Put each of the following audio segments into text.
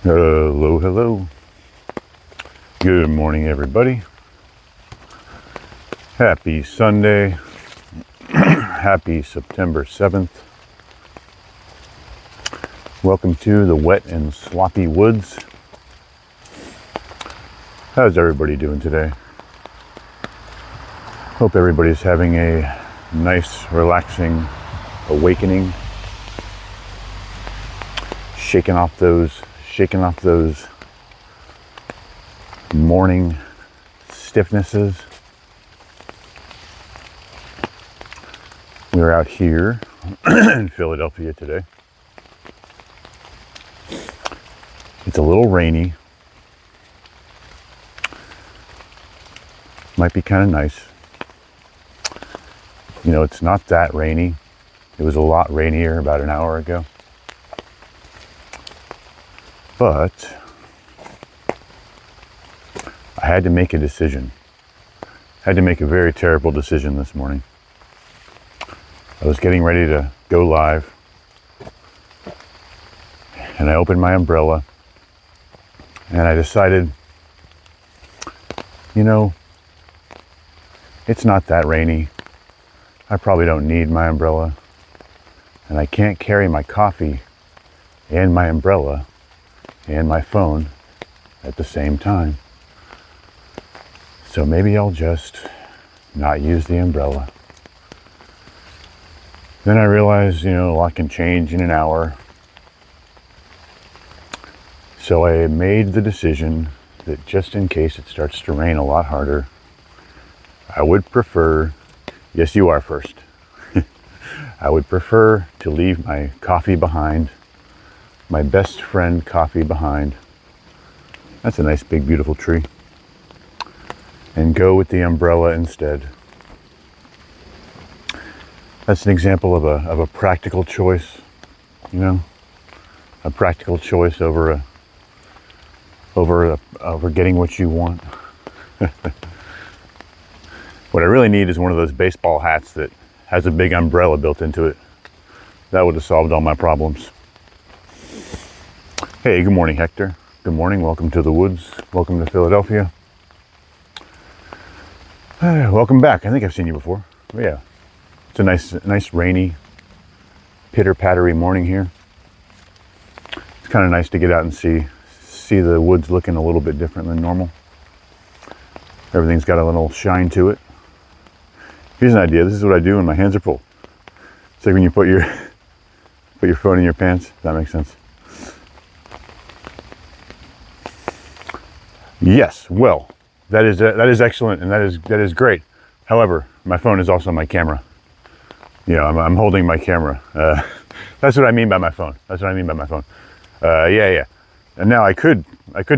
Hello, hello. Good morning, everybody. Happy Sunday. Happy September 7th. Welcome to the wet and sloppy woods. How's everybody doing today? Hope everybody's having a nice, relaxing awakening. Shaking off those morning stiffnesses. We're out here in Philadelphia today. It's a little rainy. Might be kind of nice. You know, it's not that rainy. It was a lot rainier about an hour ago. But I had to make a decision. I had to make a very terrible decision this morning. I was getting ready to go live, and I opened my umbrella, and I decided, you know, it's not that rainy. I probably don't need my umbrella, and I can't carry my coffee and my umbrella and my phone at the same time. So maybe I'll just not use the umbrella. Then I realized, you know, a lot can change in an hour. So I made the decision that just in case it starts to rain a lot harder, I would prefer, yes, you are first. I would prefer to leave my coffee behind, my best friend coffee behind. That's a nice big beautiful tree. And go with the umbrella instead. That's an example of a practical choice, you know, a practical choice over getting what you want. What I really need is one of those baseball hats that has a big umbrella built into it. That would have solved all my problems. Hey, good morning, Hector. Good morning. Welcome to the woods. Welcome to Philadelphia. Welcome back. I think I've seen you before. But yeah, it's a nice rainy, pitter-pattery morning here. It's kind of nice to get out and see the woods looking a little bit different than normal. Everything's got a little shine to it. Here's an idea. This is what I do when my hands are full. It's like when you put your phone in your pants. If that makes sense. Yes, well, that is excellent, and that is great. However, my phone is also my camera. You know, I'm holding my camera. That's what I mean by my phone. Yeah. And now I could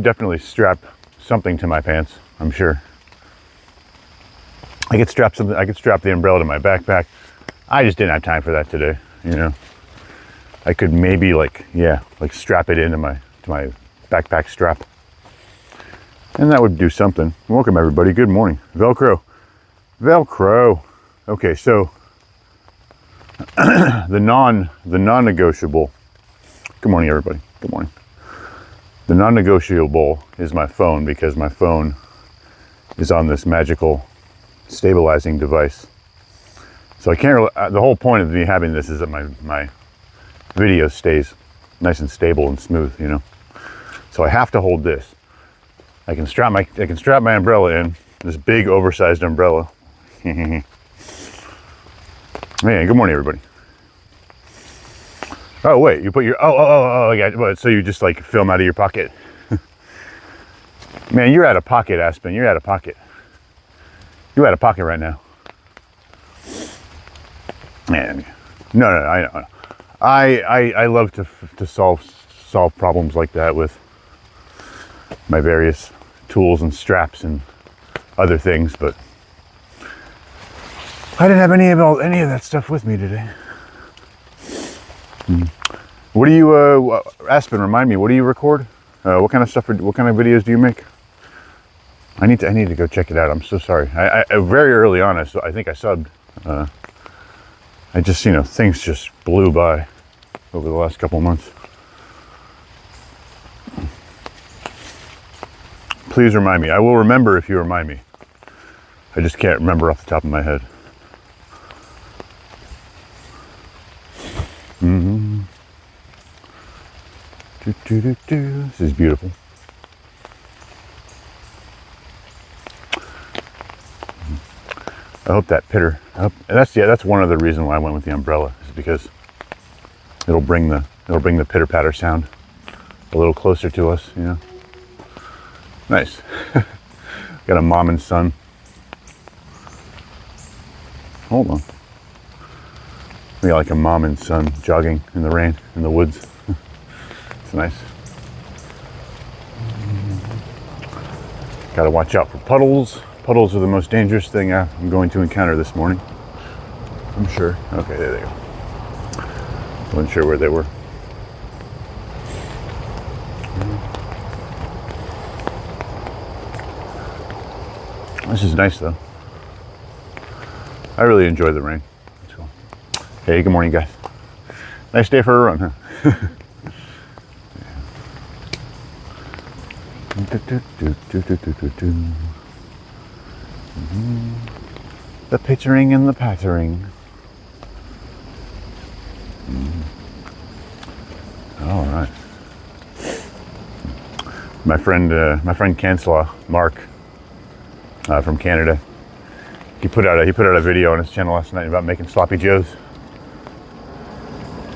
definitely strap something to my pants. I'm sure. I could strap the umbrella to my backpack. I just didn't have time for that today. You know, I could maybe like strap it into my backpack strap. And that would do something. Welcome everybody. Good morning. Velcro. Okay, so the non-negotiable. Good morning everybody. Good morning. The non-negotiable is my phone, because my phone is on this magical stabilizing device. So I can't really, the whole point of me having this is that my video stays nice and stable and smooth, you know. So I have to hold this. I can strap my umbrella in, this big oversized umbrella. Man, good morning everybody. Oh wait, you put your yeah, so you just like film out of your pocket. Man, you're out of pocket, Aspen. You're out of pocket. You're out of pocket right now. Man, no, I love to solve problems like that with my various tools and straps and other things, but I didn't have any of that stuff with me today. What do you, Aspen? Remind me. What do you record? What kind of stuff? What kind of videos do you make? I need to go check it out. I'm so sorry. I very early on, I think I subbed. I just, you know, things just blew by over the last couple of months. Please remind me. I will remember if you remind me. I just can't remember off the top of my head. This is beautiful. I hope that pitter. That's one of the reasons why I went with the umbrella, is because it'll bring the pitter patter sound a little closer to us. You know. Nice. Got a mom and son. Hold on. We got like a mom and son jogging in the rain in the woods. It's nice. Got to watch out for puddles. Puddles are the most dangerous thing I'm going to encounter this morning. I'm sure. Okay, there they go. Wasn't sure where they were. This is nice though. I really enjoy the rain. Let's go. Hey, good morning, guys. Nice day for a run, huh? The pittering and the pattering. All right. My friend Canslaw, Mark, from Canada, he put out a video on his channel last night about making sloppy joes.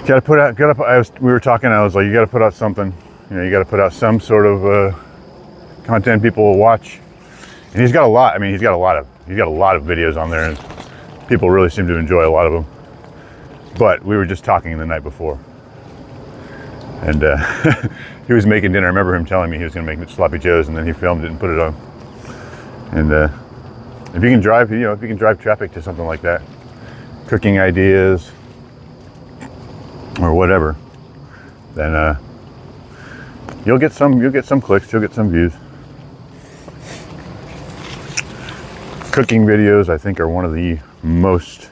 We were talking. I was like, you got to put out something. You know, you got to put out some sort of content people will watch. And he's got a lot. I mean, he's got a lot of videos on there, and people really seem to enjoy a lot of them. But we were just talking the night before, and he was making dinner. I remember him telling me he was going to make sloppy joes, and then he filmed it and put it on. And if you can drive traffic to something like that, cooking ideas or whatever, then you'll get some clicks, you'll get some views. Cooking videos, I think, are one of the most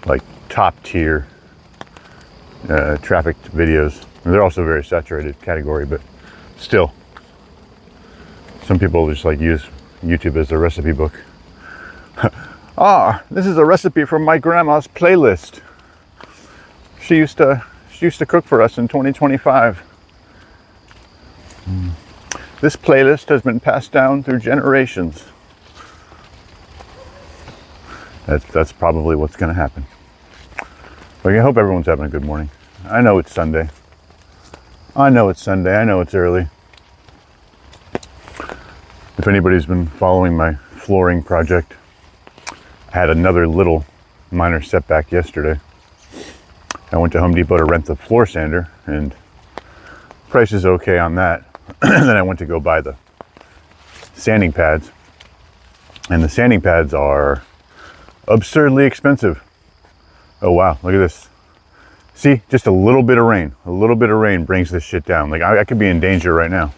like top tier trafficked videos. And they're also a very saturated category, but still, some people just like use YouTube as a recipe book. This is a recipe from my grandma's playlist. She used to cook for us in 2025. This playlist has been passed down through generations. That's probably what's going to happen. But I hope everyone's having a good morning. I know it's Sunday. I know it's early. If anybody's been following my flooring project, I had another little minor setback yesterday. I went to Home Depot to rent the floor sander, and price is okay on that. And then I went to go buy the sanding pads, and the sanding pads are absurdly expensive. Oh wow, look at this. See, just a little bit of rain brings this shit down. Like I could be in danger right now.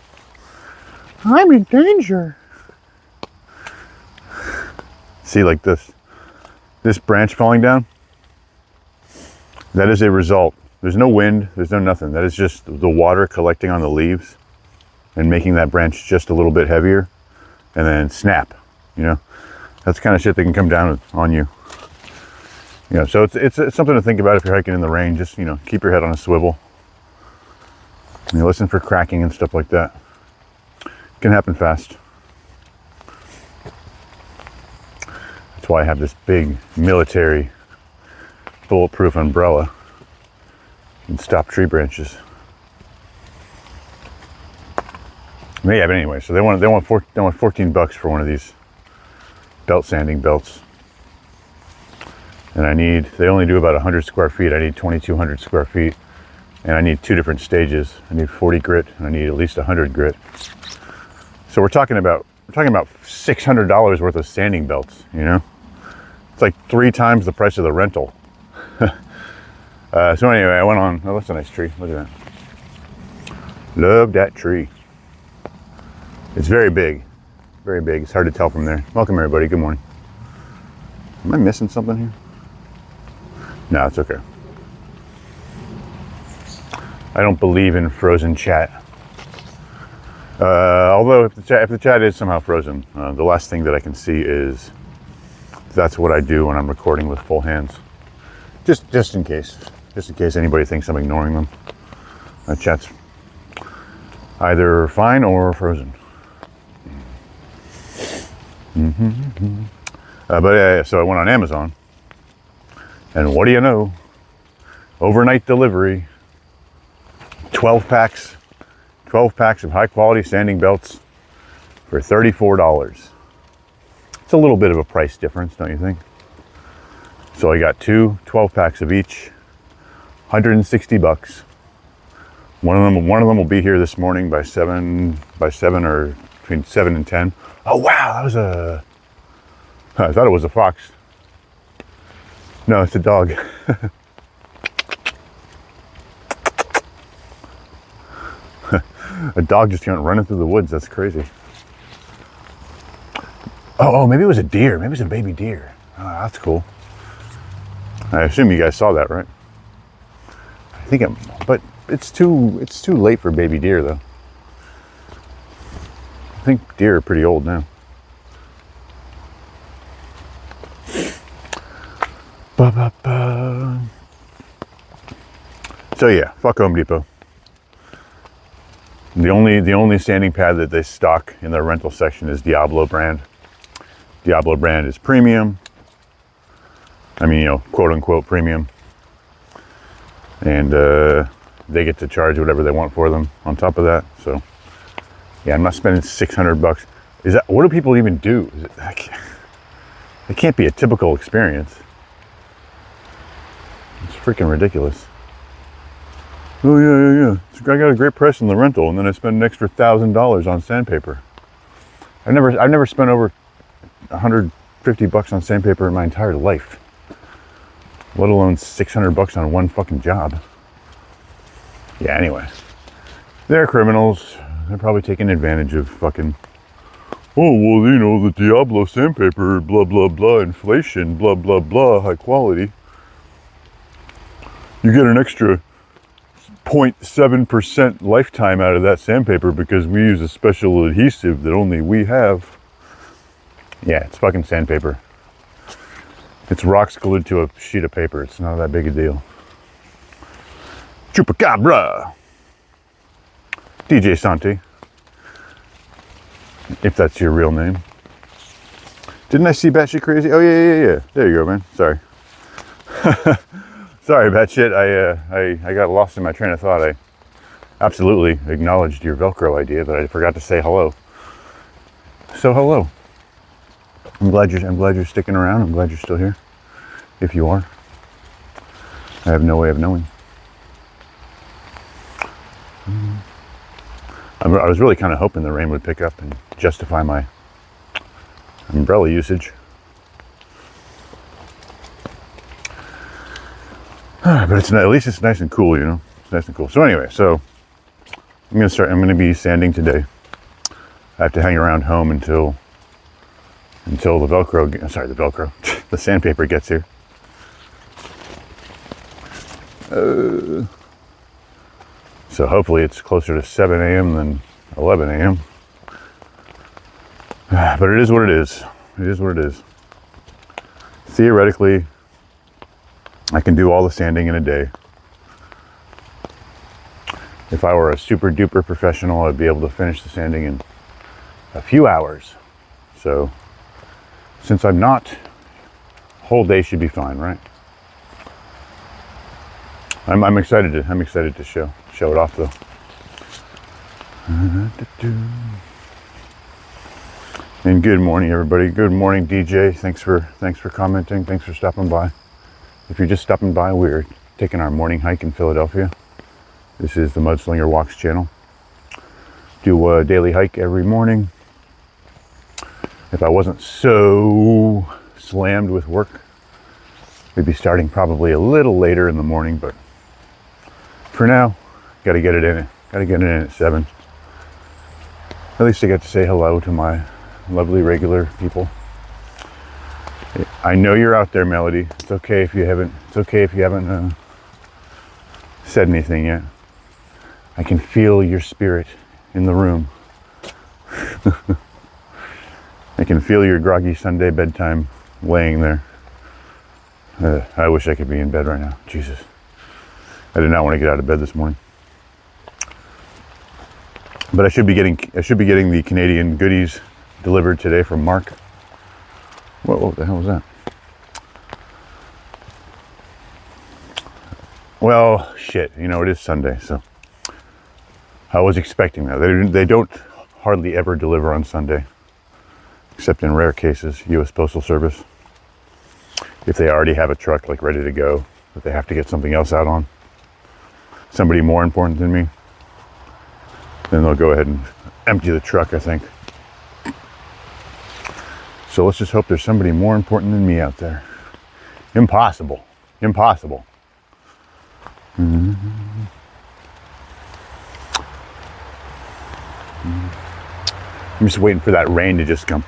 I'm in danger. See, like this branch falling down, that is a result. There's no wind, there's no nothing. That is just the water collecting on the leaves and making that branch just a little bit heavier, and then snap, you know? That's the kind of shit that can come down on you. You know, so it's something to think about if you're hiking in the rain. Just, you know, keep your head on a swivel. You know, listen for cracking and stuff like that. It can happen fast. That's why I have this big military bulletproof umbrella and stop tree branches. Yeah, but anyway, so they want $14 for one of these belt sanding belts, and they only do about 100 square feet. I need 2,200 square feet, and I need two different stages. I need 40 grit, and I need at least 100 grit. So we're talking about $600 worth of sanding belts. You know, it's like 3 times the price of the rental. So anyway, I went on. Oh, that's a nice tree. Look at that. Love that tree. It's very big. Very big. It's hard to tell from there. Welcome, everybody. Good morning. Am I missing something here? No, it's okay. I don't believe in frozen chat. Although if the chat is somehow frozen, the last thing that I can see is that's what I do when I'm recording with full hands. Just in case anybody thinks I'm ignoring them. Chat's either fine or frozen. So I went on Amazon, and what do you know? Overnight delivery, 12 packs of high quality sanding belts for $34. It's a little bit of a price difference, don't you think? So I got 12 packs of each, 160 bucks. One of them will be here this morning by 7 or between 7 and 10. Oh wow, I thought it was a fox. No, it's a dog. A dog just went running through the woods. That's crazy. Oh, maybe it was a deer. Maybe it was a baby deer. Oh, that's cool. I assume you guys saw that, right? But it's too late for baby deer, though. I think deer are pretty old now. So yeah, fuck Home Depot. The only sanding pad that they stock in their rental section is Diablo brand. Diablo brand is premium. I mean, quote unquote premium. And they get to charge whatever they want for them on top of that. So yeah, I'm not spending 600 bucks. What do people even do? It can't be a typical experience. It's freaking ridiculous. Oh yeah. I got a great price on the rental, and then I spent an extra $1,000 on sandpaper. I've never spent over 150 bucks on sandpaper in my entire life, let alone 600 bucks on one fucking job. Yeah. Anyway, they're criminals. They're probably taking advantage of fucking. Oh well, the Diablo sandpaper, blah blah blah, inflation, blah blah blah, high quality. You get an extra 0.7% lifetime out of that sandpaper because we use a special adhesive that only we have. Yeah, it's fucking sandpaper. It's rocks glued to a sheet of paper. It's not that big a deal. Chupacabra. DJ Santi. If that's your real name. Didn't I see Batshit Crazy? Oh yeah. There you go, man. Sorry. Sorry, Batshit. I got lost in my train of thought. I absolutely acknowledged your Velcro idea, but I forgot to say hello. So hello. I'm glad you're sticking around. I'm glad you're still here. If you are, I have no way of knowing. I was really kind of hoping the rain would pick up and justify my umbrella usage. But at least it's nice and cool, It's nice and cool. So anyway, I'm going to be sanding today. I have to hang around home until the sandpaper gets here. So hopefully it's closer to 7 a.m. than 11 a.m. But it is what it is. It is what it is. Theoretically, I can do all the sanding in a day. If I were a super duper professional, I'd be able to finish the sanding in a few hours. So since I'm not, whole day should be fine, right? I'm excited to show it off though. And good morning, everybody. Good morning, DJ. Thanks for commenting. Thanks for stopping by. If you're just stopping by, we're taking our morning hike in Philadelphia. This is the Mudslinger Walks channel. Do a daily hike every morning. If I wasn't so slammed with work, we'd be starting probably a little later in the morning, but for now, gotta get it in. Gotta get it in at 7. At least I get to say hello to my lovely regular people. I know you're out there, Melody. It's okay if you haven't. It's okay if you haven't said anything yet. I can feel your spirit in the room. I can feel your groggy Sunday bedtime laying there. I wish I could be in bed right now. Jesus. I did not want to get out of bed this morning. But I should be getting the Canadian goodies delivered today from Mark. What the hell was that? Well, shit, you know, it is Sunday, so I was expecting that. They don't hardly ever deliver on Sunday, except in rare cases, U.S. Postal Service. If they already have a truck like ready to go, that they have to get something else out on, somebody more important than me, then they'll go ahead and empty the truck, I think. So let's just hope there's somebody more important than me out there. Impossible. Impossible. I'm just waiting for that rain to just come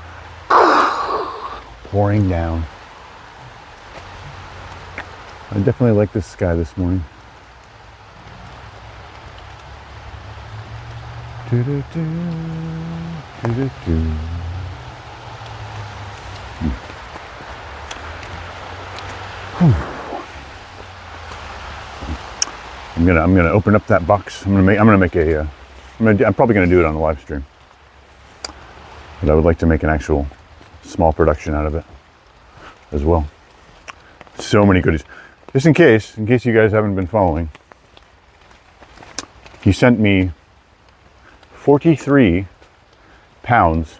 pouring down. I definitely like this sky this morning. I'm gonna open up that box. I'm probably gonna do it on the live stream, but I would like to make an actual small production out of it as well. So many goodies. Just in case you guys haven't been following, he sent me 43 pounds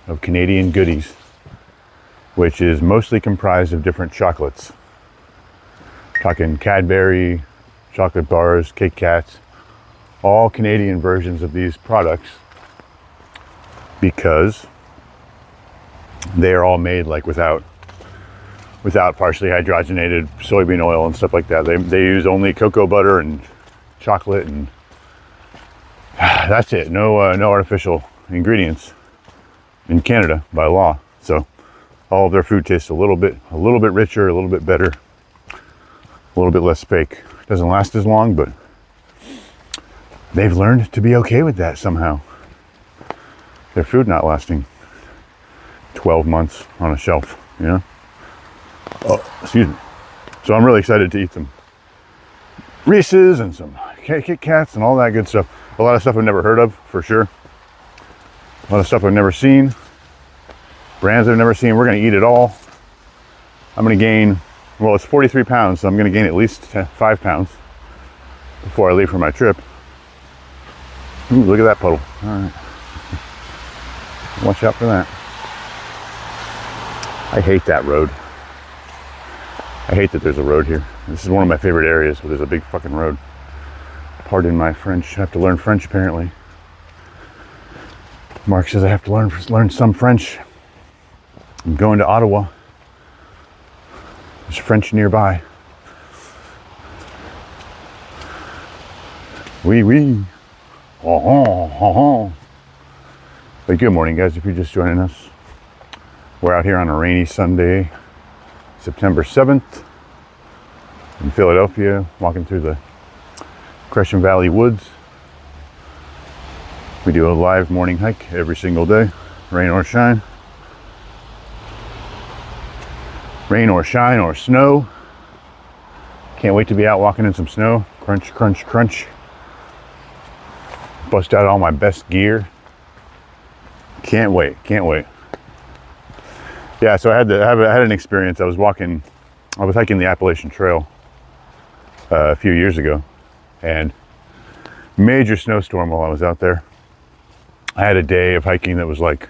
of Canadian goodies, which is mostly comprised of different chocolates. Talking Cadbury, chocolate bars, Kit Kats, all Canadian versions of these products, because they are all made like without partially hydrogenated soybean oil and stuff like that. They use only cocoa butter and chocolate, and that's it. No artificial ingredients in Canada by law. So all of their food tastes a little bit richer, a little bit better, a little bit less fake. Doesn't last as long, but they've learned to be okay with that somehow. Their food not lasting 12 months on a shelf, you know? Oh, excuse me. So I'm really excited to eat some Reese's and some Kit Kats and all that good stuff. A lot of stuff I've never heard of, for sure. A lot of stuff I've never seen. Brands I've never seen. We're gonna eat it all. I'm gonna gain, well, it's 43 pounds, so I'm gonna gain at least 5 pounds before I leave for my trip. Ooh, look at that puddle. All right. Watch out for that. I hate that road. I hate that there's a road here. This is one of my favorite areas where there's a big fucking road. Pardon my French. I have to learn French apparently. Mark says I have to learn some French. I'm going to Ottawa. There's French nearby. Oui, oui. But good morning, guys, if you're just joining us. We're out here on a rainy Sunday, September 7th in Philadelphia, walking through the Gresham Valley woods. We do a live morning hike every single day, rain or shine. Rain or shine or snow. Can't wait to be out walking in some snow. Crunch, crunch, crunch. Bust out all my best gear. Can't wait, can't wait. Yeah, so I had an experience. I was hiking the Appalachian Trail a few years ago, and major snowstorm while I was out there. I had a day of hiking that was like,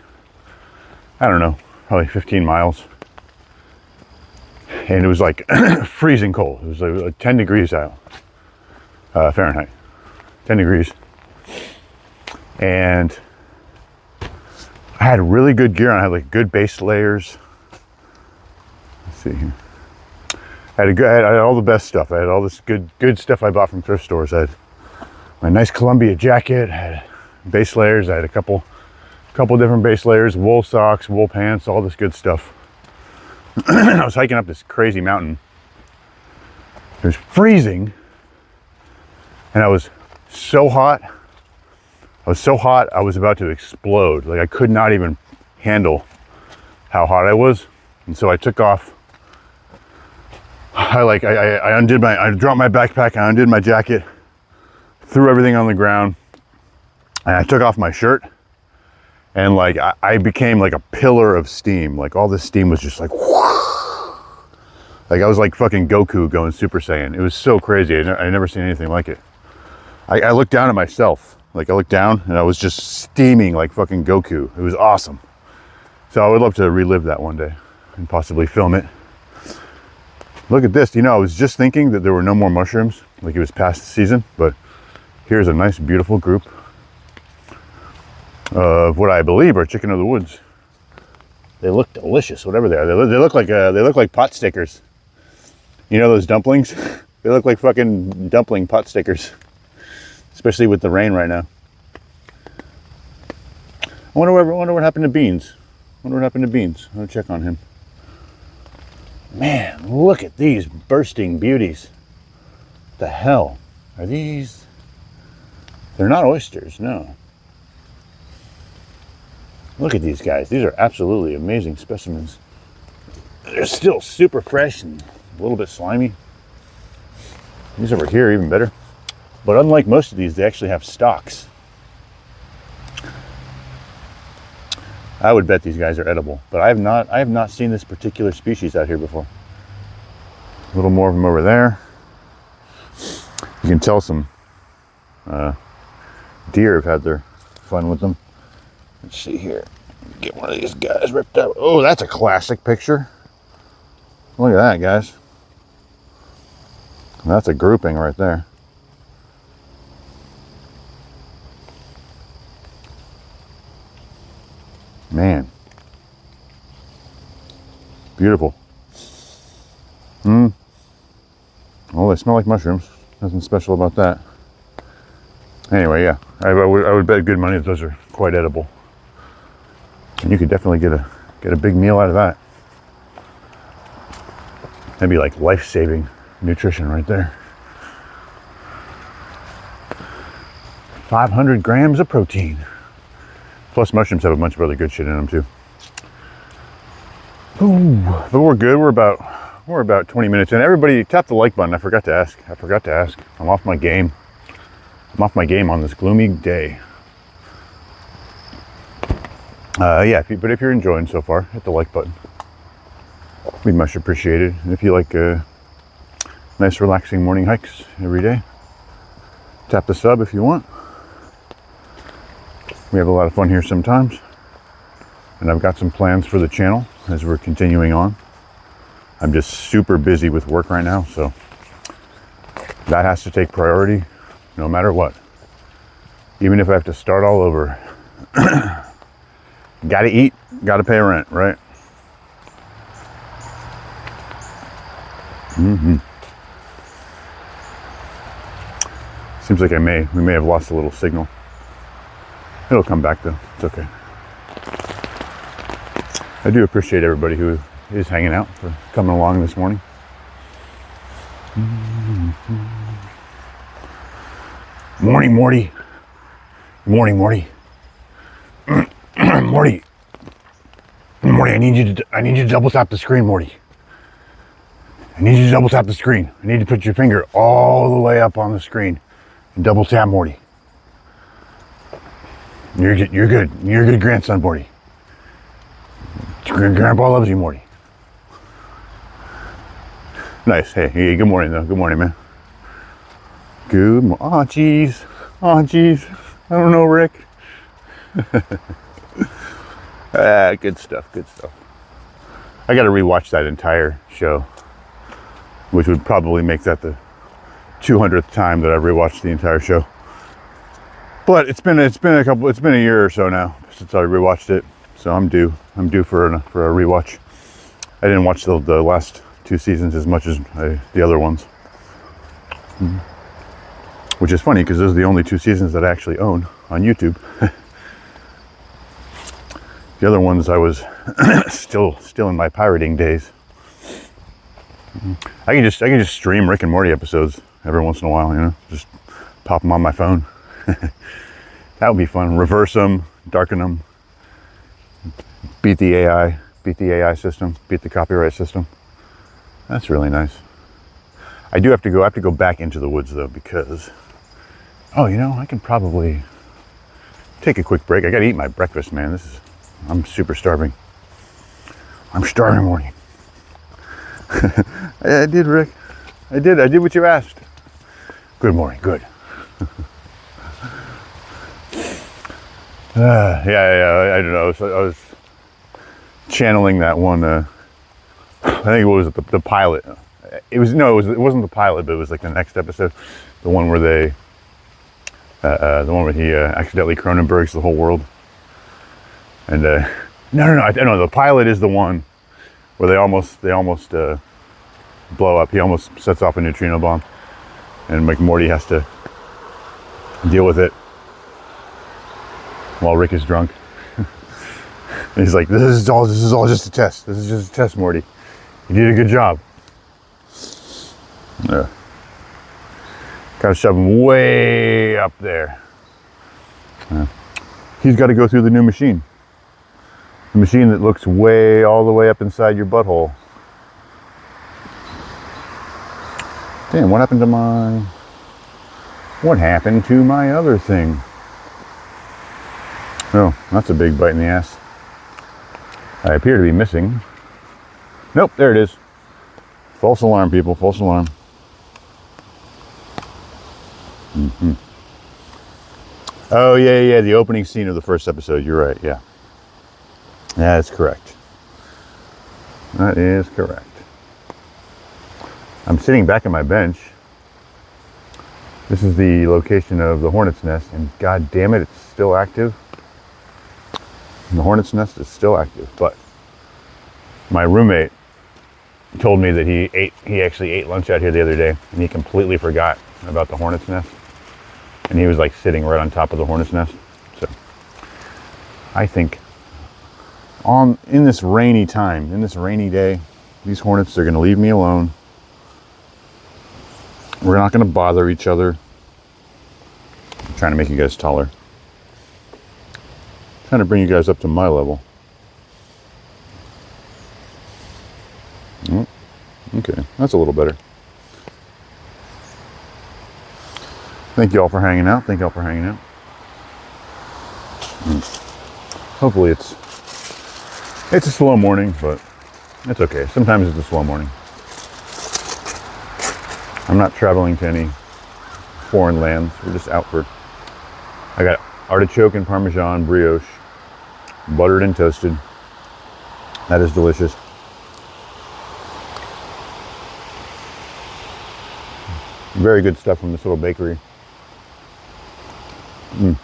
I don't know, probably 15 miles. And it was like freezing cold. It was like 10 degrees out, Fahrenheit, 10 degrees. And I had really good gear on. I had like good base layers. Let's see here. I had all the best stuff. I had all this good stuff I bought from thrift stores. I had my nice Columbia jacket. I had base layers. I had a couple different base layers, wool socks, wool pants, all this good stuff. I was hiking up this crazy mountain. It was freezing, and I was so hot. I was so hot, I was about to explode. Like I could not even handle how hot I was. And so I took off. I dropped my backpack, I undid my jacket, threw everything on the ground, and I took off my shirt. And like, I became like a pillar of steam. Like all this steam was just like, whoosh. Like I was like fucking Goku going Super Saiyan. It was so crazy. I never seen anything like it. I looked down at myself. Like I looked down and I was just steaming like fucking Goku. It was awesome. So I would love to relive that one day and possibly film it. Look at this. You know, I was just thinking that there were no more mushrooms. Like it was past the season, but here's a nice, beautiful group of what I believe are chicken of the woods. They look delicious, whatever they are. They look like pot stickers. You know those dumplings? They look like fucking dumpling pot stickers, especially with the rain right now. I wonder what happened to Beans. I'm gonna check on him. Man, look at these bursting beauties. What the hell are these? They're not oysters, no. Look at these guys. These are absolutely amazing specimens. They're still super fresh and a little bit slimy. These over here are even better. But unlike most of these, they actually have stalks. I would bet these guys are edible, but I have not seen this particular species out here before. A little more of them over there. You can tell some deer have had their fun with them. Let's see here. Get one of these guys ripped out. Oh, that's a classic picture. Look at that, guys. That's a grouping right there. Man. Beautiful. Well, they smell like mushrooms. Nothing special about that. Anyway, yeah. I would bet good money that those are quite edible. And you could definitely get a big meal out of that. That'd be like life-saving nutrition right there. 500 grams of protein. Plus mushrooms have a bunch of other good shit in them too. Ooh, but we're good. We're about 20 minutes in. Everybody tap the like button. I forgot to ask. I'm off my game. On this gloomy day. Yeah, but if you're enjoying so far, hit the like button. We'd much appreciate it. And if you like nice relaxing morning hikes every day, tap the sub if you want. We have a lot of fun here sometimes. And I've got some plans for the channel as we're continuing on. I'm just super busy with work right now, so that has to take priority no matter what. Even if I have to start all over. Gotta eat, gotta pay rent, right? Seems like we may have lost a little signal. It'll come back though, it's okay. I do appreciate everybody who is hanging out, for coming along this morning. Morning, Morty. Morning, Morty. Morty, I need you to double tap the screen, Morty. I need you to double tap the screen. I need you to put your finger all the way up on the screen and double tap, Morty. You're good. You're a good grandson, Morty. Grandpa loves you, Morty. Nice. Hey, good morning, though. Good morning, man. Good morning. Oh, jeez. I don't know, Rick. Good stuff. I got to rewatch that entire show, which would probably make that the 200th time that I've rewatched the entire show. But it's been a year or so now since I rewatched it, so I'm due for a rewatch. I didn't watch the last 2 seasons as much as the other ones, which is funny because those are the only 2 seasons that I actually own on YouTube. The other ones I was still in my pirating days. I can just stream Rick and Morty episodes every once in a while, you know, just pop them on my phone. That would be fun. Reverse them, darken them, beat the AI system, beat the copyright system. That's really nice. I have to go back into the woods though, because, oh, you know, I can probably take a quick break. I gotta eat my breakfast, man. I'm super starving. I'm starving, Morty. I did, Rick. I did what you asked. Good morning, good. I don't know. So I was channeling that one. I think it was the pilot. It wasn't the pilot, but it was like the next episode, the one where he accidentally Cronenbergs the whole world. And no, the pilot is the one where they almost blow up. He almost sets off a neutrino bomb, and Morty has to deal with it while Rick is drunk. And he's like, "This is all just a test. This is just a test, Morty. You did a good job." Gotta shove him way up there. He's got to go through the new machine. The machine that looks all the way up inside your butthole. Damn, what happened to my other thing? Oh, that's a big bite in the ass. I appear to be missing. Nope, there it is. False alarm, people, false alarm. Mm-hmm. Oh, yeah, the opening scene of the first episode. You're right, yeah. That's correct. That is correct. I'm sitting back on my bench. This is the location of the hornet's nest, and god damn it, it's still active. And the hornet's nest is still active, but my roommate told me that he actually ate lunch out here the other day, and he completely forgot about the hornet's nest. And he was like sitting right on top of the hornet's nest. So I think in this rainy day, these hornets are going to leave me alone. We're not going to bother each other. I'm trying to make you guys taller. I'm trying to bring you guys up to my level. Okay, that's a little better. Thank you all for hanging out. Hopefully it's a slow morning, but it's okay. Sometimes it's a slow morning. I'm not traveling to any foreign lands. We're just out for, I got artichoke and Parmesan brioche, buttered and toasted. That is delicious. Very good stuff from this little bakery. You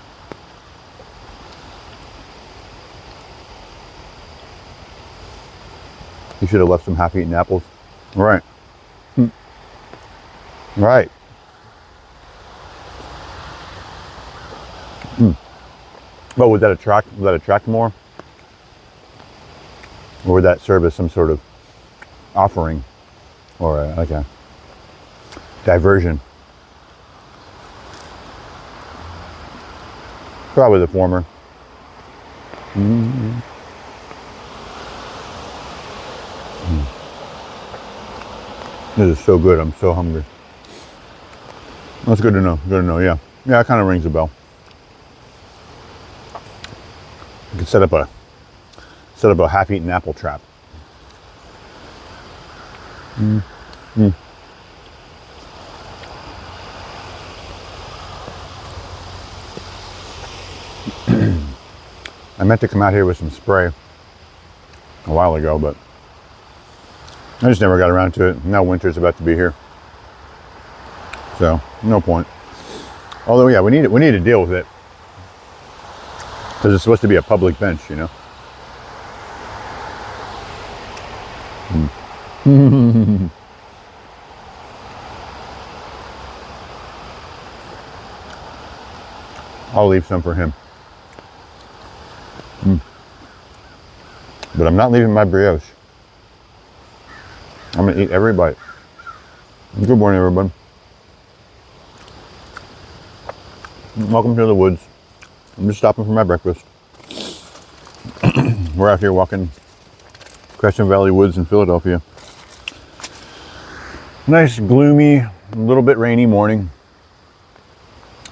should have left some half-eaten apples. Right. Right. But would that attract more? Or would that serve as some sort of offering? Or like a diversion? Probably the former. This is so good. I'm so hungry. That's good to know. Yeah, it kind of rings a bell. You could set up a half-eaten apple trap. I meant to come out here with some spray a while ago, but I just never got around to it. Now winter's about to be here, so no point. Although, yeah, we need to deal with it because it's supposed to be a public bench, you know. I'll leave some for him. But I'm not leaving my brioche. I'm gonna eat every bite. Good morning, everybody. Welcome to the woods. I'm just stopping for my breakfast. We're out here walking Crescent Valley Woods in Philadelphia. Nice, gloomy, a little bit rainy morning.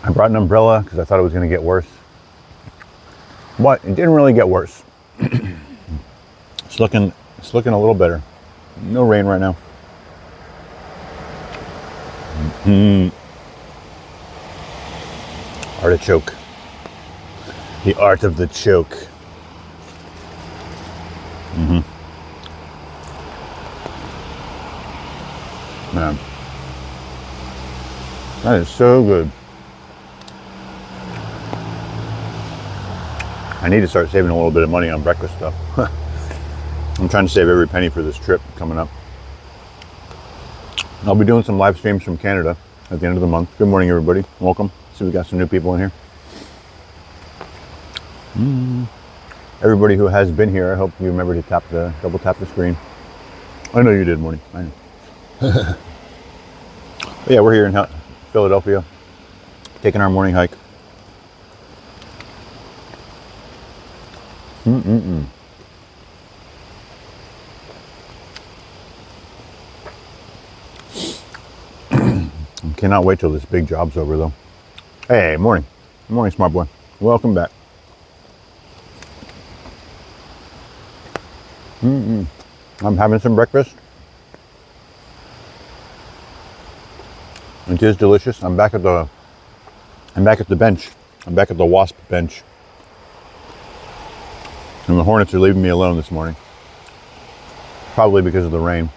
I brought an umbrella because I thought it was going to get worse. But it didn't really get worse. It's looking a little better. No rain right now. Artichoke. The art of the choke. Man, that is so good. I need to start saving a little bit of money on breakfast stuff. I'm trying to save every penny for this trip coming up. I'll be doing some live streams from Canada at the end of the month. Good morning, everybody. Welcome. See, we got some new people in here. Everybody who has been here, I hope you remember to double tap the screen. I know you did, Morning. I know. Yeah, we're here in Philadelphia, taking our morning hike. Cannot wait till this big job's over, though. Hey, morning. Good morning, smart boy. Welcome back. I'm having some breakfast. It is delicious. I'm back at the bench. I'm back at the wasp bench. And the hornets are leaving me alone this morning. Probably because of the rain.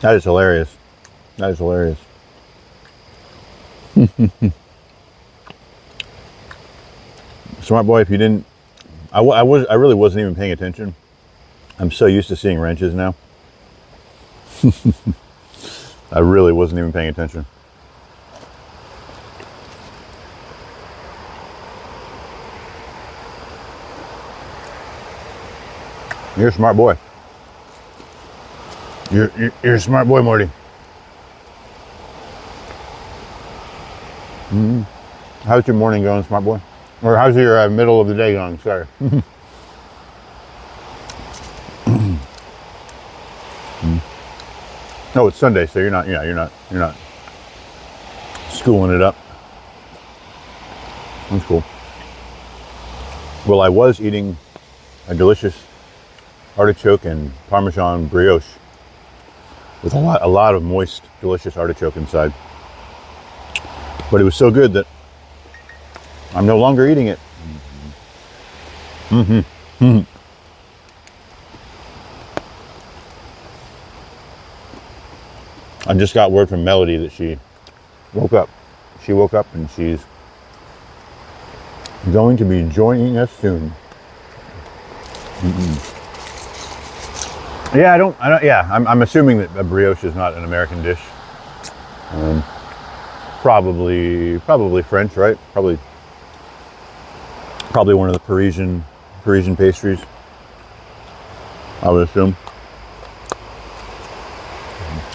That is hilarious. That is hilarious. Smart boy, if you didn't, I really wasn't even paying attention. I'm so used to seeing wrenches now. I really wasn't even paying attention. You're a smart boy. You're a smart boy, Morty. How's your morning going, smart boy? Or how's your middle of the day going? Sorry. No, it's Sunday, so you're not schooling it up. That's cool. Well, I was eating a delicious artichoke and Parmesan brioche with a lot of moist, delicious artichoke inside. But it was so good that I'm no longer eating it. I just got word from Melody that she woke up. She woke up and she's going to be joining us soon. Yeah, I'm assuming that a brioche is not an American dish. Probably French, right? Probably one of the Parisian pastries, I would assume.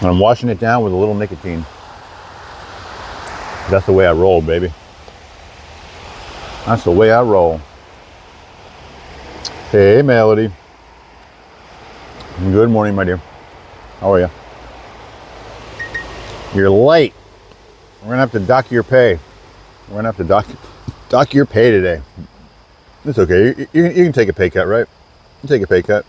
And I'm washing it down with a little nicotine. That's the way I roll, baby. That's the way I roll. Hey, Melody. Good morning, my dear. How are you? You're late. We're gonna have to dock your pay. We're gonna have to dock your pay today. It's okay. You can take a pay cut, right? You can take a pay cut.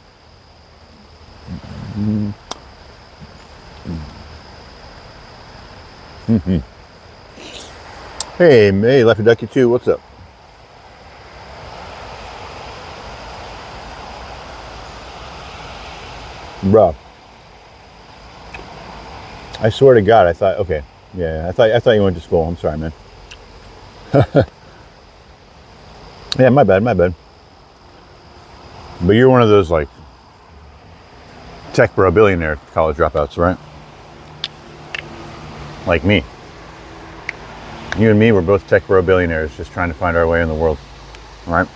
Hey, May, Lefty Ducky 2, what's up? Bro, I swear to God, I thought, okay, yeah, I thought you went to school. I'm sorry, man. Yeah, my bad. But you're one of those like tech bro billionaire college dropouts, right? Like me. You and me, we're both tech bro billionaires just trying to find our way in the world, right?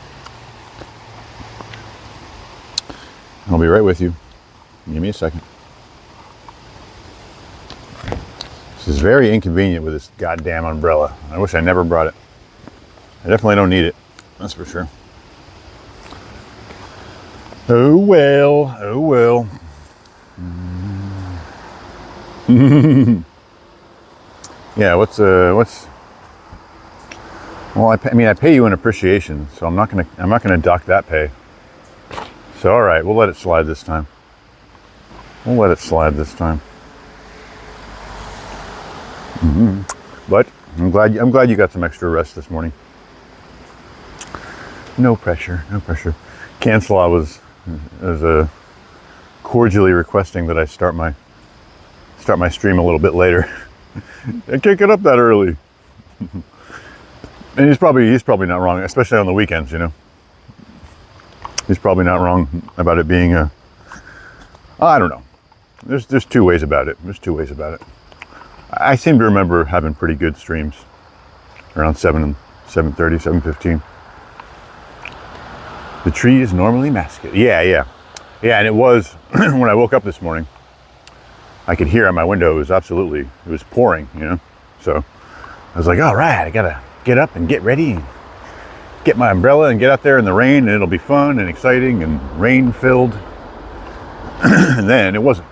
I'll be right with you. Give me a second. This is very inconvenient with this goddamn umbrella. I wish I never brought it. I definitely don't need it. That's for sure. Oh well. Oh well. Yeah. What's? Well, I pay you in appreciation, so I'm not gonna dock that pay. So all right, we'll let it slide this time. We'll let it slide this time. But I'm glad you got some extra rest this morning. No pressure, no pressure. Canslaw was cordially requesting that I start my stream a little bit later. I can't get up that early. And he's probably not wrong, especially on the weekends, you know. He's probably not wrong about it being I don't know. There's two ways about it. I seem to remember having pretty good streams around 7:30, 7:15. The tree is normally masculine. Yeah, and it was when I woke up this morning. I could hear out my window. It was pouring, you know. So I was like, all right, I gotta get up and get ready, and get my umbrella and get out there in the rain, and it'll be fun and exciting and rain filled. And then it wasn't.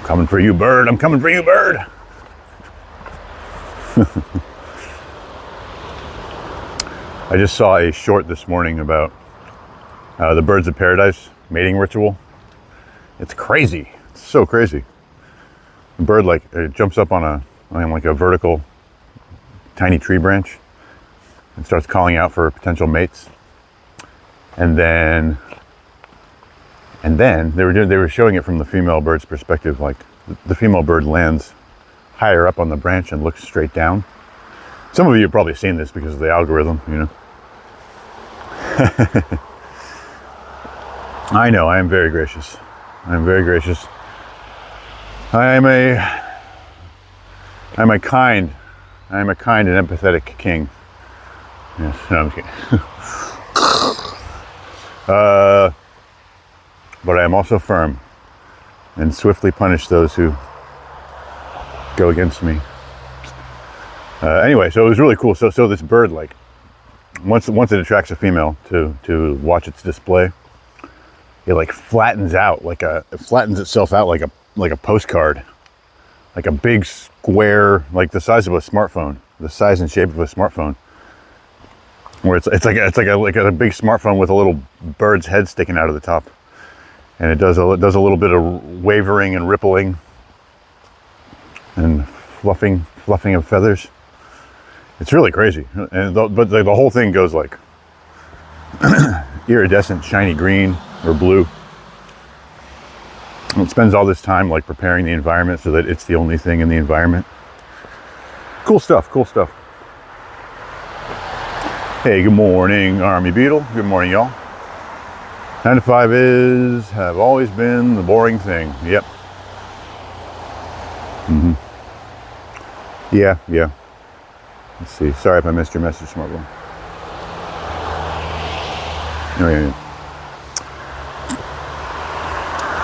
Coming for you, bird. I'm coming for you, bird. I just saw a short this morning about the birds of paradise mating ritual. It's crazy. It's so crazy. The bird it jumps up on like a vertical tiny tree branch and starts calling out for potential mates. And then they were showing it from the female bird's perspective. Like the female bird lands higher up on the branch and looks straight down. Some of you have probably seen this because of the algorithm, you know. I know, I am very gracious. I am a kind and empathetic king. Yes, no, I'm kidding. But I am also firm and swiftly punish those who go against me. Anyway, so it was really cool. So this bird, once it attracts a female to watch its display, it flattens itself out like a postcard, like a big square, like the size of a smartphone, the size and shape of a smartphone. Where it's like a big smartphone with a little bird's head sticking out of the top, and it does a little bit of wavering and rippling and fluffing of feathers. It's really crazy, but the whole thing goes like iridescent, shiny green or blue. And it spends all this time preparing the environment so that it's the only thing in the environment. Cool stuff. Hey, good morning, Army Beetle. Good morning, y'all. 9 to 5 have always been the boring thing. Yep. Yeah. Let's see. Sorry if I missed your message, Smart Boy. Oh,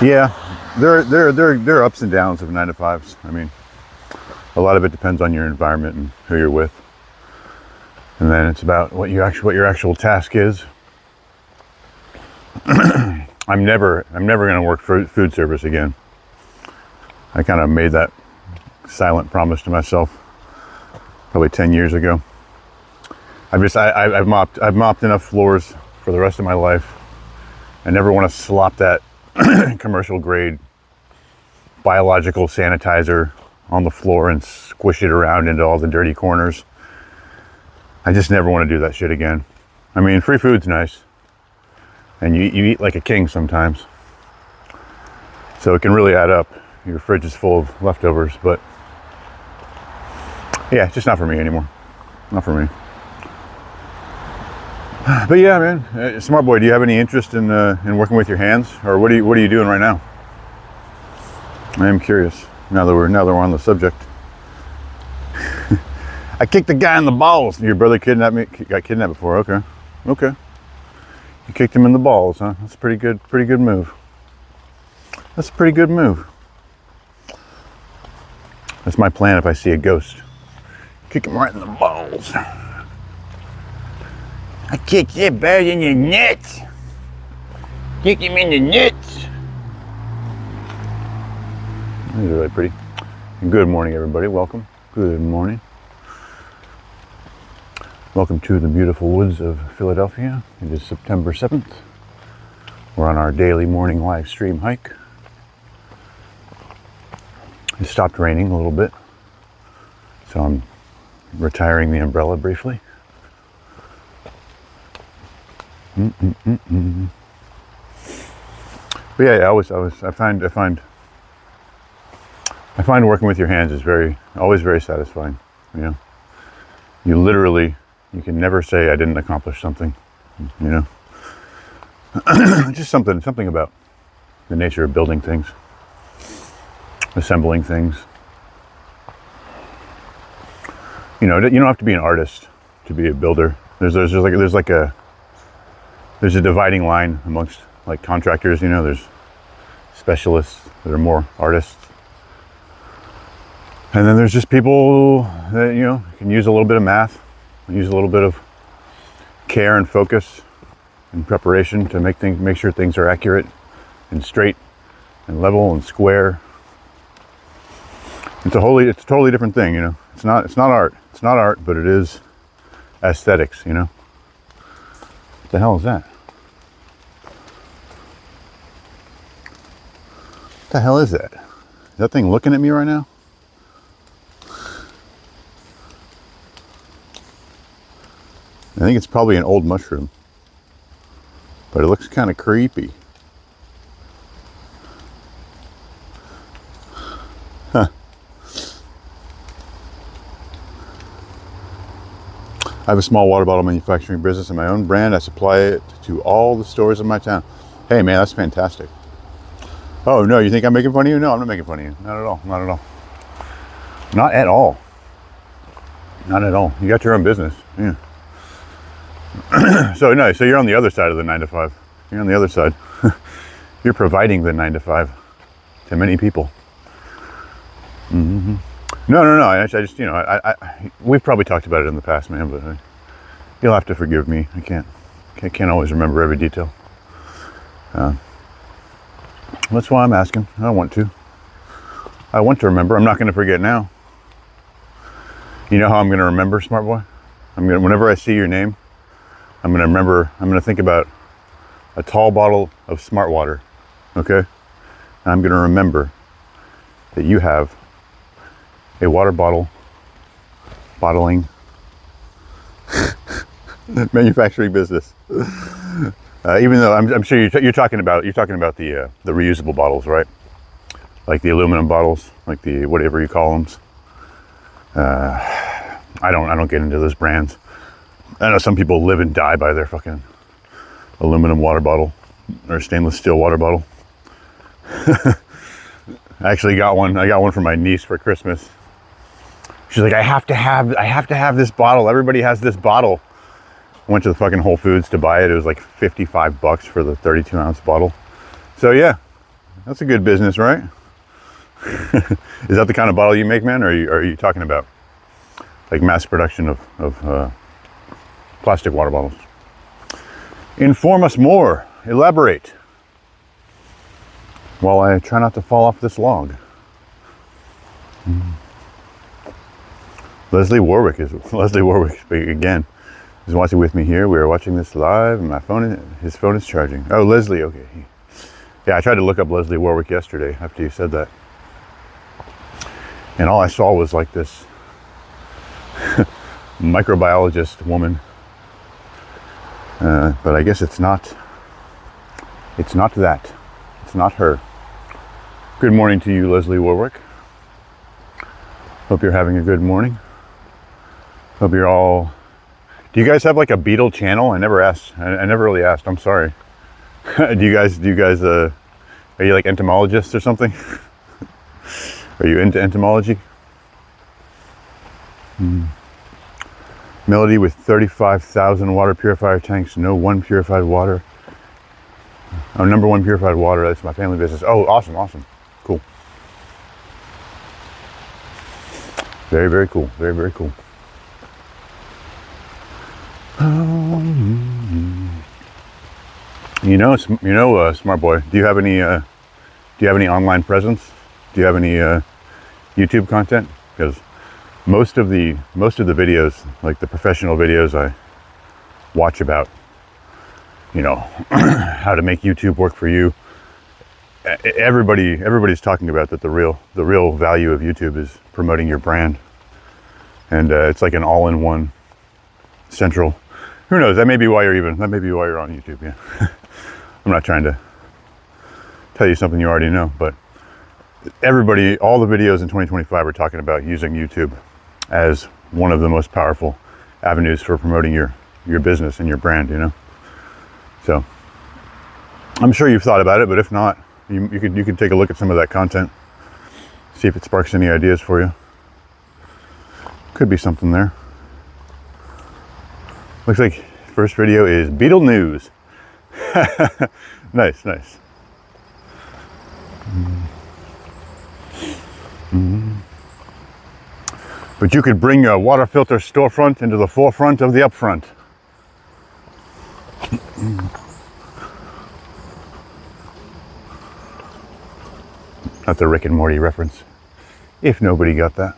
yeah. There are ups and downs of 9 to 5s. I mean, a lot of it depends on your environment and who you're with. And then it's about what your actual task is. I'm never going to work for food service again. I kind of made that silent promise to myself probably 10 years ago. I've mopped enough floors for the rest of my life. I never want to slop that commercial grade biological sanitizer on the floor and squish it around into all the dirty corners. I just never want to do that shit again. I mean, free food's nice. And you eat like a king sometimes. So it can really add up. Your fridge is full of leftovers, but yeah, it's just not for me anymore. Not for me. But yeah, man, Smart Boy, do you have any interest in working with your hands, or what are you doing right now? I am curious. Now that we're on the subject. I kicked the guy in the balls. Your brother got kidnapped before. Okay. You kicked him in the balls, huh? That's a pretty good move. That's a pretty good move. That's my plan if I see a ghost. Kick him right in the balls. I kicked that bird in the nuts. Kick him in the nuts. These are really pretty. Good morning, everybody. Welcome. Good morning. Welcome to the beautiful woods of Philadelphia. It is September 7th. We're on our daily morning live stream hike. It stopped raining a little bit, so I'm retiring the umbrella briefly. But yeah, I find working with your hands is always very satisfying. You know, you can never say I didn't accomplish something. You know, just something about the nature of building things, assembling things. You know, you don't have to be an artist to be a builder. There's a dividing line amongst like contractors. You know, there's specialists that are more artists. And then there's just people that, you know, can use a little bit of math, use a little bit of care and focus and preparation to make sure things are accurate and straight and level and square. It's a totally different thing, you know. It's not art. It's not art, but it is aesthetics, you know. What the hell is that? What the hell is that? Is that thing looking at me right now? I think it's probably an old mushroom, but it looks kind of creepy. Huh. I have a small water bottle manufacturing business in my own brand. I supply it to all the stores in my town. Hey man, that's fantastic. Oh no, you think I'm making fun of you? No, I'm not making fun of you. Not at all. Not at all. Not at all. Not at all. You got your own business. Yeah. So you're on the other side of the 9 to 5. You're on the other side. You're providing the 9 to 5 to many people. Mm-hmm. No. I just, you know, we've probably talked about it in the past, man. But you'll have to forgive me. I can't always remember every detail. That's why I'm asking. I want to remember. I'm not going to forget now. You know how I'm going to remember, smart boy? Whenever I see your name, I'm going to remember. I'm going to think about a tall bottle of smart water. Okay? And I'm going to remember that you have a water bottling manufacturing business. Even though I'm sure you're talking about the reusable bottles, right? Like the aluminum bottles, like the whatever you call them. I don't get into those brands. I know some people live and die by their fucking aluminum water bottle or stainless steel water bottle. I actually got one. I got one for my niece for Christmas. She's like, I have to have this bottle. Everybody has this bottle. Went to the fucking Whole Foods to buy it. It was like $55 for the 32-ounce bottle. So yeah, that's a good business, right? Is that the kind of bottle you make, man? Or are you talking about like mass production of plastic water bottles? Inform us more. Elaborate. While I try not to fall off this log. Leslie Warwick again is watching with me here. We are watching this live, and his phone is charging. Oh, Leslie, okay. Yeah, I tried to look up Leslie Warwick yesterday after you said that, and all I saw was like this microbiologist woman. But I guess it's not that. It's not her. Good morning to you, Leslie Warwick. Hope you're having a good morning. Hope you're all... Do you guys have like a beetle channel? I never asked. I never really asked. I'm sorry. Do you guys, are you like entomologists or something? Are you into entomology? Melody with 35,000 water purifier tanks, no one purified water Oh, #1 purified water. That's my family business. Oh, awesome, awesome. Cool. Very, very cool. Very, very cool. Smart boy. Do you have any online presence? Do you have any YouTube content? Because most of the videos, like the professional videos I watch about, how to make YouTube work for you. Everybody's talking about that the real value of YouTube is promoting your brand, and it's like an all-in-one central. Who knows? That may be why you're on YouTube. Yeah, I'm not trying to tell you something you already know, but all the videos in 2025 are talking about using YouTube as one of the most powerful avenues for promoting your business and your brand. So I'm sure you've thought about it, but if not, you could take a look at some of that content, see if it sparks any ideas for you. Could be something there. Looks like first video is Beetle News. Nice. But you could bring your water filter storefront into the forefront of the upfront. That's a Rick and Morty reference, if nobody got that.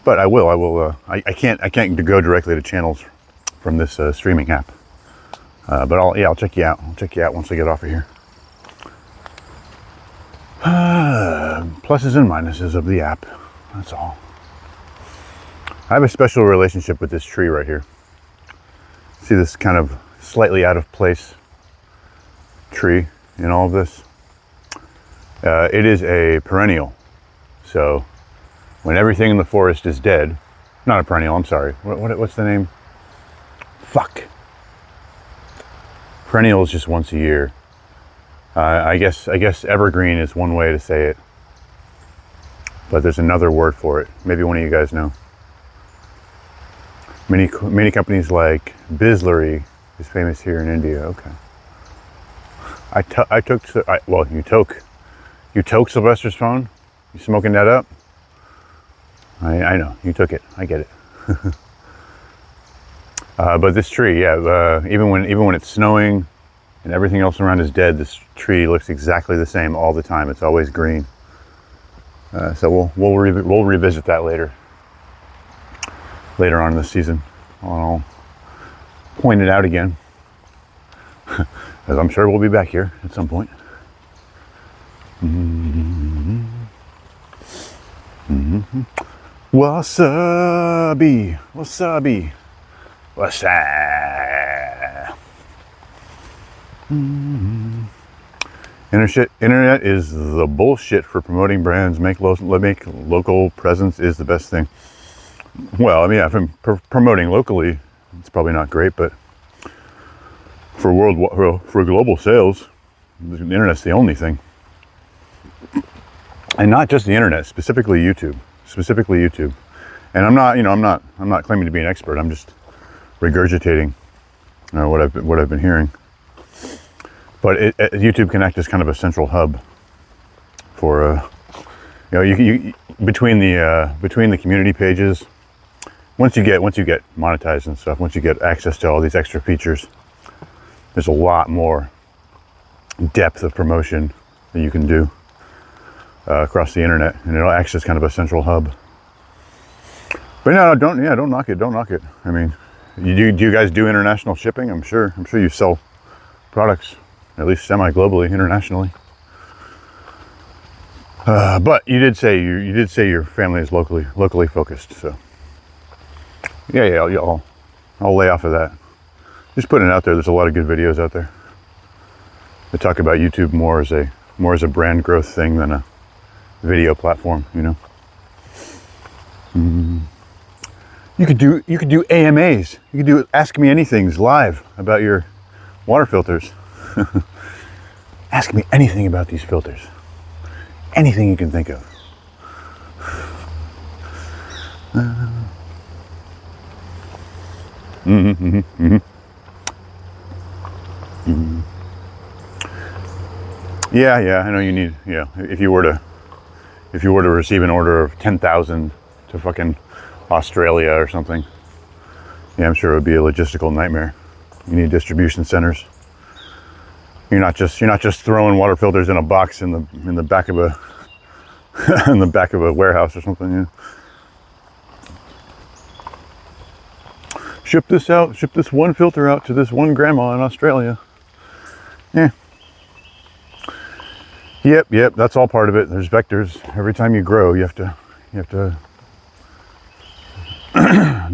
But I will. I can't go directly to channels from this streaming app. But I'll check you out. I'll check you out once I get off of here. Pluses and minuses of the app. That's all. I have a special relationship with this tree right here. See this kind of slightly out of place tree in all of this? It is a perennial. So when everything in the forest is dead, not a perennial, I'm sorry. What's the name? Fuck. Perennial is just once a year. I guess evergreen is one way to say it, but there's another word for it. Maybe one of you guys know. Many companies like Mudslinger is famous here in India. Okay. You took Sylvester's phone. You smoking that up? I know you took it. I get it. But this tree, yeah, even when it's snowing and everything else around is dead, this tree looks exactly the same all the time. It's always green. So we'll revisit that later on in the season. I'll point it out again, as I'm sure we'll be back here at some point. Wasabi. Internet is the bullshit for promoting brands. Make local presence is the best thing. Well, I mean, if I'm promoting locally, it's probably not great, but for global sales, the internet's the only thing. And not just the internet, specifically YouTube. And I'm not claiming to be an expert. I'm just regurgitating what I've been hearing. But YouTube can act as kind of a central hub for you between the community pages. Once you get monetized and stuff, once you get access to all these extra features, there's a lot more depth of promotion that you can do across the internet, and it'll act as kind of a central hub. But no, don't knock it. I mean, do you guys do international shipping? I'm sure you sell products at least semi-globally, internationally. But you did say your family is locally focused, so yeah, I'll lay off of that. Just putting it out there. There's a lot of good videos out there that talk about YouTube more as a brand growth thing than a video platform. You could do AMAs. You could do Ask Me Anythings live about your water filters. Ask me anything about these filters. Anything you can think of. Yeah, I know you need, if you were to receive an order of 10,000 to fucking Australia or something, yeah, I'm sure it would be a logistical nightmare. You need distribution centers. You're not just throwing water filters in a box in the back of a in the back of a warehouse or something. Yeah. Ship this one filter out to this one grandma in Australia. Yeah. Yep, that's all part of it. There's vectors. Every time you grow, you have to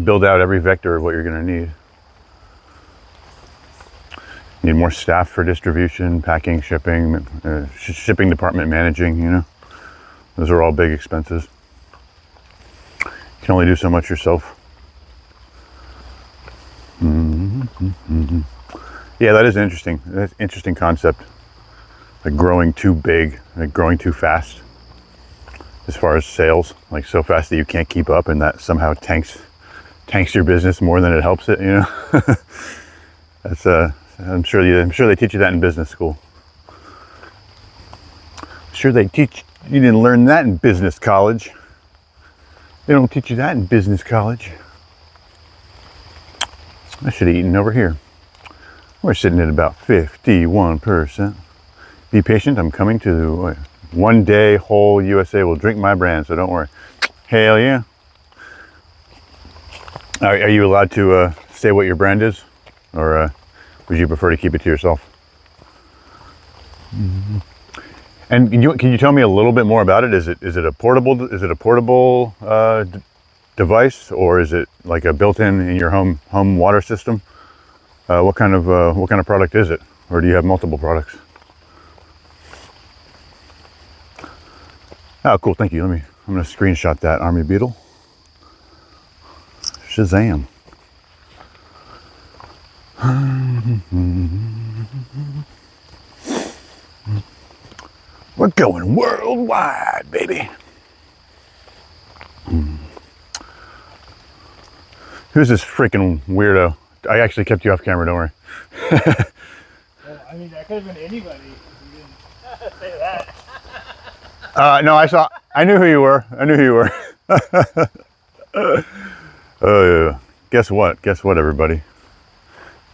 build out every vector of what you're going to need. You need more staff for distribution, packing, shipping, shipping department managing, you know. Those are all big expenses. You can only do so much yourself. Yeah, that is interesting. That's an interesting concept. Like growing too big, like growing too fast as far as sales, like so fast that you can't keep up, and that somehow tanks your business more than it helps it, you know. That's I'm sure they teach you that in business school. I'm sure they teach you didn't learn that in business college. They don't teach you that in business college. I should have eaten over here. We're sitting at about 51%. Be patient, I'm coming to one day whole USA will drink my brand, so don't worry. Hell yeah. Are you allowed to say what your brand is? Or would you prefer to keep it to yourself? And can you tell me a little bit more about it? Is it a portable device, or is it like a built-in your home water system? What kind of product is it? Or do you have multiple products? Oh, cool, thank you. I'm gonna screenshot that Army Beetle. Shazam. We're going worldwide, baby. Who's this freaking weirdo? I actually kept you off camera, don't worry. Well, I mean, that could have been anybody if you didn't say that. No, I knew who you were. Yeah. Guess what, everybody?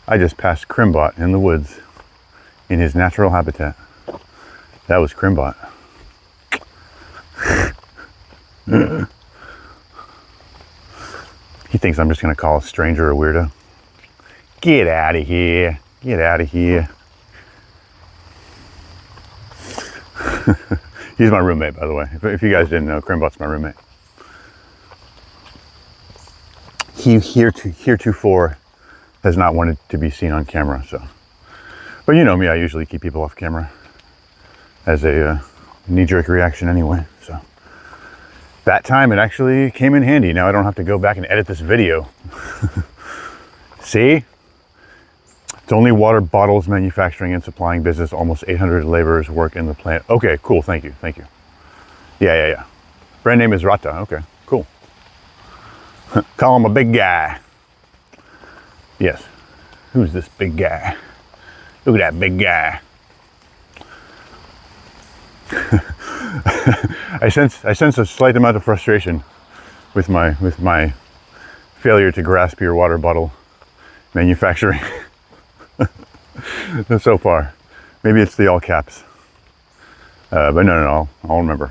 I just passed Crimbot in the woods in his natural habitat. That was Crimbot. He thinks I'm just gonna call a stranger a weirdo. Get out of here. Get out of here. He's my roommate, by the way. If you guys didn't know, Crimbot's my roommate. He heretofore has not wanted to be seen on camera, so. But you know me, I usually keep people off camera as a knee-jerk reaction anyway, so. That time it actually came in handy. Now I don't have to go back and edit this video. See? It's only water bottles manufacturing and supplying business. Almost 800 laborers work in the plant. Okay, cool, thank you. Yeah. Brand name is Rata, okay, cool. Call him a big guy. Yes, who's this big guy? Look at that big guy. I sense a slight amount of frustration with my failure to grasp your water bottle manufacturing so far. Maybe it's the all caps, but no, I'll remember.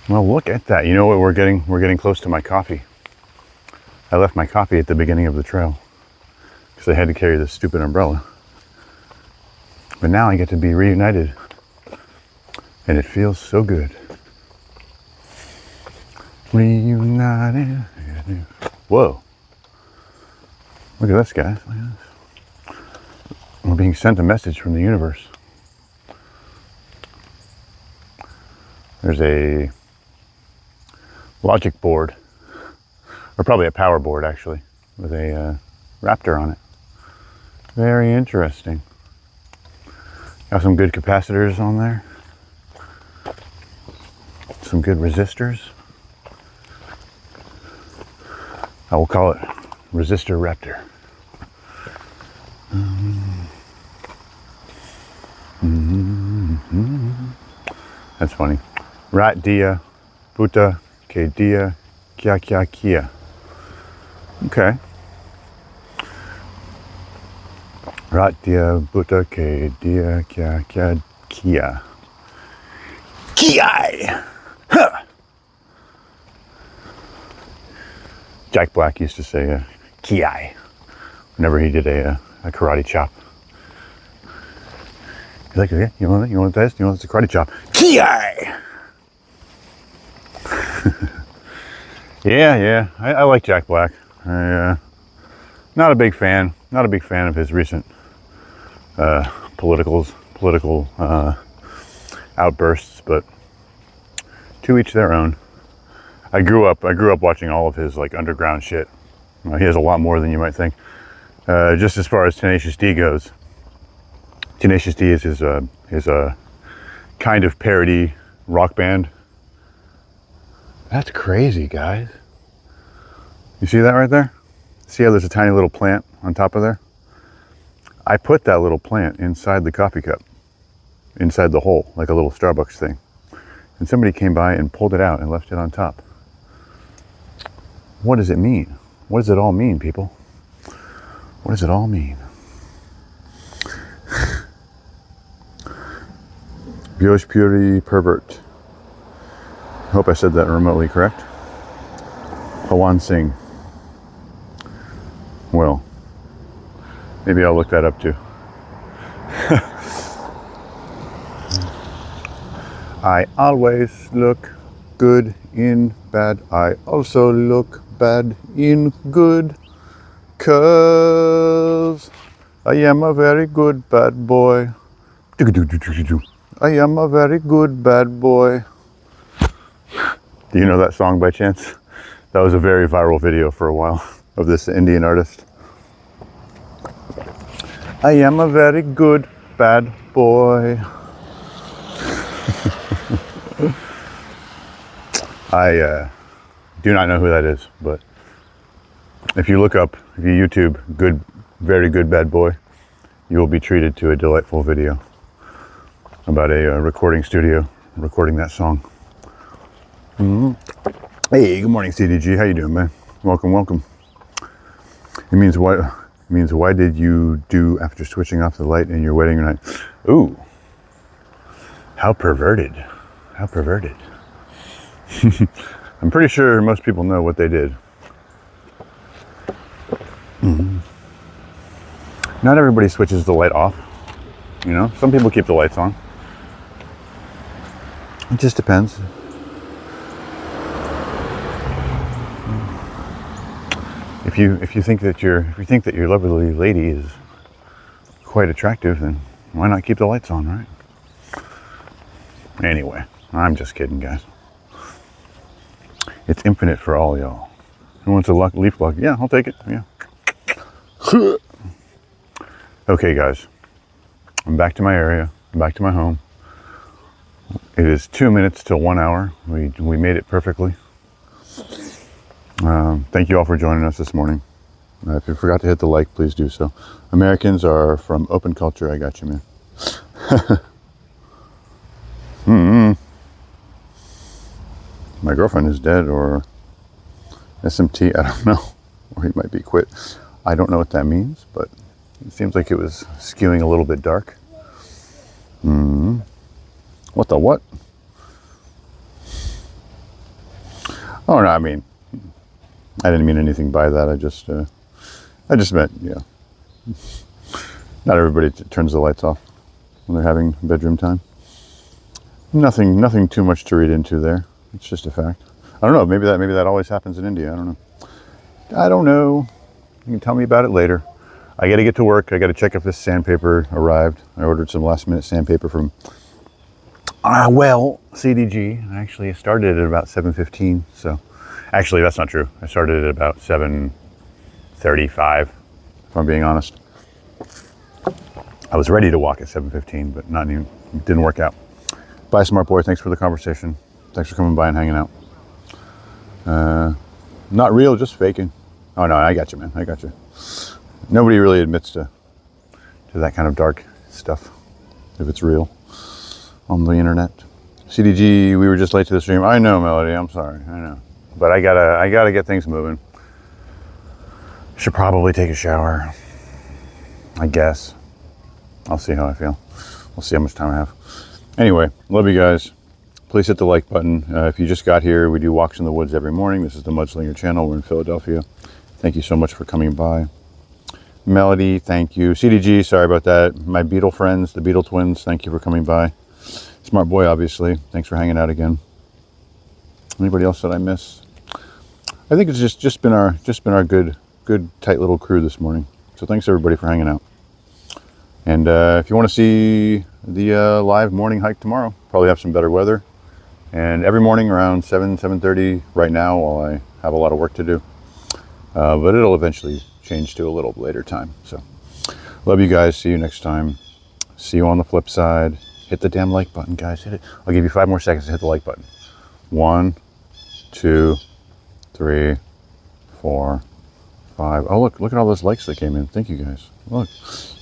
Well, look at that. You know what? We're getting close to my coffee. I left my coffee at the beginning of the trail because I had to carry this stupid umbrella. But now I get to be reunited, and it feels so good. Reunited. Whoa. Look at this, guys. Look at this. We're being sent a message from the universe. There's a logic board, or probably a power board actually, with a raptor on it. Very interesting. Got some good capacitors on there. Some good resistors. I will call it Resistor Raptor. That's funny. Rat dia, buta, ke dia, kya kya kia. Okay. Rat dia, buta, ke dia, kya kya kia. Kiai! Huh. Jack Black used to say kiai whenever he did a karate chop. He's like, okay, you want this? You want this karate chop? Kiai! yeah, I like Jack Black. Not a big fan of his recent political outbursts, but to each their own. I grew up watching all of his like underground shit. He has a lot more than you might think. Just as far as Tenacious D goes, Tenacious D is his kind of parody rock band. That's crazy, guys. You see that right there? See how there's a tiny little plant on top of there? I put that little plant inside the coffee cup, inside the hole, like a little Starbucks thing. And somebody came by and pulled it out and left it on top. What does it mean? What does it all mean, people? What does it all mean? Biosh Puri Pervert. I hope I said that remotely correct. Pawan Singh. Well, maybe I'll look that up too. I always look good in bad. I also look bad in good. 'Cause I am a very good bad boy. I am a very good bad boy. Do you know that song by chance? That was a very viral video for a while of this Indian artist. I am a very good bad boy. I do not know who that is, but if you YouTube good, very good bad boy, you will be treated to a delightful video about a recording studio recording that song. Hey, good morning, CDG. How you doing, man? Welcome. It means what? It means why did you do after switching off the light in your wedding night? Ooh, how perverted. How perverted. I'm pretty sure most people know what they did. Not everybody switches the light off. You know, some people keep the lights on. It just depends. If you think that your lovely lady is quite attractive, then why not keep the lights on, right? Anyway, I'm just kidding, guys. It's infinite for all y'all. Who wants a leaf block? Yeah, I'll take it. Yeah. Okay, guys. I'm back to my area. I'm back to my home. It is 2 minutes till 1 hour. We made it perfectly. Thank you all for joining us this morning. If you forgot to hit the like, please do so. Americans are from open culture. I got you, man. My girlfriend is dead, or SMT, I don't know. Or he might be quit. I don't know what that means, but it seems like it was skewing a little bit dark. What the what? Oh, no, I mean, I didn't mean anything by that. I just meant, yeah. Not everybody turns the lights off when they're having bedroom time. Nothing too much to read into there. It's just a fact. I don't know. Maybe that always happens in India. I don't know. You can tell me about it later. I got to get to work. I got to check if this sandpaper arrived. I ordered some last minute sandpaper from CDG. I actually started at about 7:15. So actually that's not true. I started at about 7:35. If I'm being honest. I was ready to walk at 7:15, but it didn't work out. Bye, smart boy. Thanks for the conversation. Thanks for coming by and hanging out. Not real, just faking. Oh no, I got you, man. I got you. Nobody really admits to that kind of dark stuff if it's real on the internet. CDG, we were just late to the stream. I know, Melody. I'm sorry. I know, but I gotta get things moving. Should probably take a shower. I guess. I'll see how I feel. We'll see how much time I have. Anyway, love you guys. Please hit the like button. If you just got here, we do walks in the woods every morning. This is the Mudslinger channel. We're in Philadelphia. Thank you so much for coming by. Melody, thank you. CDG, sorry about that. My Beetle friends, the Beetle twins, thank you for coming by. Smart boy, obviously. Thanks for hanging out again. Anybody else that I miss? I think it's just been our good tight little crew this morning. So thanks everybody for hanging out. And if you want to see the live morning hike tomorrow, probably have some better weather. And every morning around 7:30 right now, while I have a lot of work to do. But it'll eventually change to a little later time. So love you guys. See you next time. See you on the flip side. Hit the damn like button, guys. Hit it. I'll give you 5 more seconds to hit the like button. 1, 2, 3, 4, 5. Oh, look at all those likes that came in. Thank you guys. Look,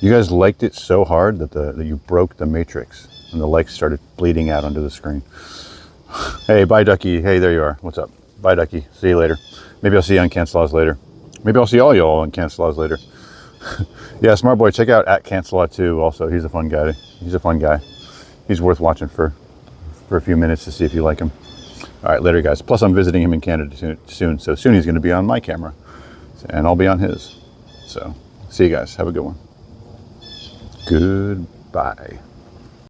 you guys liked it so hard that you broke the matrix and the likes started bleeding out onto the screen. Hey, bye, Ducky. Hey, there you are. What's up? Bye, Ducky. See you later. Maybe I'll see you on Cancel-Laws later. Maybe I'll see all y'all on Cancel-Laws later. Yeah, Smart Boy, check out @Cancel-Law too. Also, he's a fun guy. He's a fun guy. He's worth watching for a few minutes to see if you like him. All right, later, guys. Plus, I'm visiting him in Canada soon. So soon he's going to be on my camera, and I'll be on his. So see you guys. Have a good one. Goodbye.